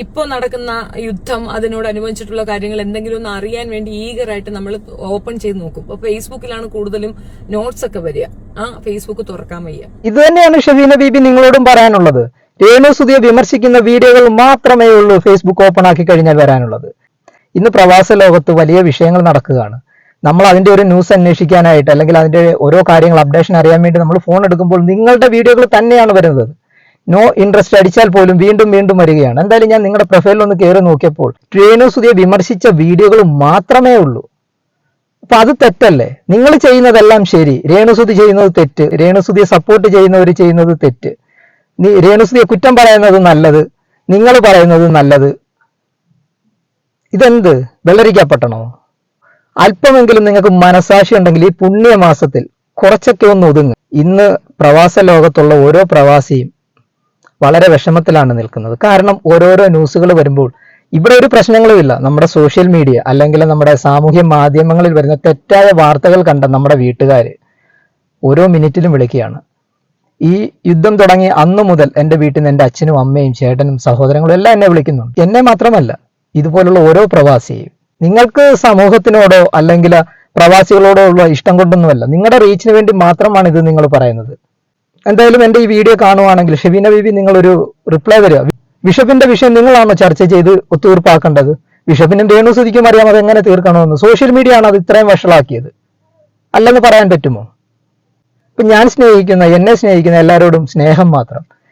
ഇപ്പോൾ നടക്കുന്ന യുദ്ധം അതിനോടനുബന്ധിച്ചിട്ടുള്ള കാര്യങ്ങൾ എന്തെങ്കിലും ഒന്ന് അറിയാൻ വേണ്ടി ഈഗറായിട്ട് നമ്മൾ ഓപ്പൺ ചെയ്ത് നോക്കും. അപ്പൊ ഫേസ്ബുക്കിലാണ് കൂടുതലും നോട്ട്സ് ഒക്കെ വരിക. ഫേസ്ബുക്ക് തുറക്കാൻ വയ്യ. ഇത് തന്നെയാണ് ഷബീന ബീബി നിങ്ങളോടും പറയാനുള്ളത്. രേണുസുതിയെ വിമർശിക്കുന്ന വീഡിയോകൾ മാത്രമേ ഉള്ളൂ ഫേസ്ബുക്ക് ഓപ്പൺ ആക്കി കഴിഞ്ഞാൽ വരാനുള്ളത്. ഇന്ന് പ്രവാസ ലോകത്ത് വലിയ വിഷയങ്ങൾ നടക്കുകയാണ്. നമ്മൾ അതിന്റെ ഒരു ന്യൂസ് അന്വേഷിക്കാനായിട്ട് അല്ലെങ്കിൽ അതിന്റെ ഓരോ കാര്യങ്ങൾ അപ്ഡേഷൻ അറിയാൻ വേണ്ടി നമ്മൾ ഫോൺ എടുക്കുമ്പോൾ നിങ്ങളുടെ വീഡിയോകൾ തന്നെയാണ് വരുന്നത്. നോ ഇൻട്രസ്റ്റ് അടിച്ചാൽ പോലും വീണ്ടും വീണ്ടും വരികയാണ്. എന്തായാലും ഞാൻ നിങ്ങളുടെ പ്രൊഫൈലിൽ ഒന്ന് കയറി നോക്കിയപ്പോൾ രേണുസുതിയെ വിമർശിച്ച വീഡിയോകൾ മാത്രമേ ഉള്ളൂ. അപ്പൊ അത് തെറ്റല്ലേ? നിങ്ങൾ ചെയ്യുന്നതെല്ലാം ശരി, രേണുസുതി ചെയ്യുന്നത് തെറ്റ്, രേണുസുതിയെ സപ്പോർട്ട് ചെയ്യുന്നവർ ചെയ്യുന്നത് തെറ്റ്, രേണുസുതിയെ കുറ്റം പറയുന്നത് നല്ലത്, നിങ്ങൾ പറയുന്നത് നല്ലത്. ഇതെന്ത് വെള്ളരിക്കപ്പെട്ടണോ? അല്പമെങ്കിലും നിങ്ങൾക്ക് മനസാക്ഷി ഉണ്ടെങ്കിൽ ഈ പുണ്യമാസത്തിൽ കുറച്ചൊക്കെ ഒന്ന് ഒതുങ്ങും. ഇന്ന് പ്രവാസ ലോകത്തുള്ള ഓരോ പ്രവാസിയും വളരെ വിഷമത്തിലാണ് നിൽക്കുന്നത്. കാരണം ഓരോരോ ന്യൂസുകൾ വരുമ്പോൾ ഇവിടെ ഒരു പ്രശ്നങ്ങളുമില്ല. നമ്മുടെ സോഷ്യൽ മീഡിയ അല്ലെങ്കിൽ നമ്മുടെ സാമൂഹ്യ മാധ്യമങ്ങളിൽ വരുന്ന തെറ്റായ വാർത്തകൾ കണ്ട നമ്മുടെ വീട്ടുകാര് ഓരോ മിനിറ്റിലും വിളിക്കുകയാണ്. ഈ യുദ്ധം തുടങ്ങി അന്നു മുതൽ എൻ്റെ വീട്ടിൽ നിന്ന് എൻ്റെ അച്ഛനും അമ്മയും ചേട്ടനും സഹോദരങ്ങളും എല്ലാം എന്നെ വിളിക്കുന്നുണ്ട്. എന്നെ മാത്രമല്ല, ഇതുപോലുള്ള ഓരോ പ്രവാസിയെയും. നിങ്ങൾക്ക് സമൂഹത്തിനോടോ അല്ലെങ്കിൽ പ്രവാസികളോടോ ഉള്ള ഇഷ്ടം കൊണ്ടൊന്നുമല്ല, നിങ്ങളുടെ റീച്ചിന് വേണ്ടി മാത്രമാണ് ഇത് നിങ്ങൾ പറയുന്നത്. എന്തായാലും എൻ്റെ ഈ വീഡിയോ കാണുവാണെങ്കിൽ ഷബീന ബീബി നിങ്ങളൊരു റിപ്ലൈ തരിക. ബിഷപ്പിന്റെ വിഷയം നിങ്ങളാണോ ചർച്ച ചെയ്ത് ഒത്തുതീർപ്പാക്കേണ്ടത്? ബിഷപ്പിനും രേണുസുതിക്കും അറിയാം അത് എങ്ങനെ തീർക്കണമെന്ന്. സോഷ്യൽ മീഡിയ ആണ് അത് ഇത്രയും വഷളാക്കിയത്, അല്ലെന്ന് പറയാൻ പറ്റുമോ? ഇപ്പൊ ഞാൻ സ്നേഹിക്കുന്ന, എന്നെ സ്നേഹിക്കുന്ന എല്ലാവരോടും സ്നേഹം മാത്രം.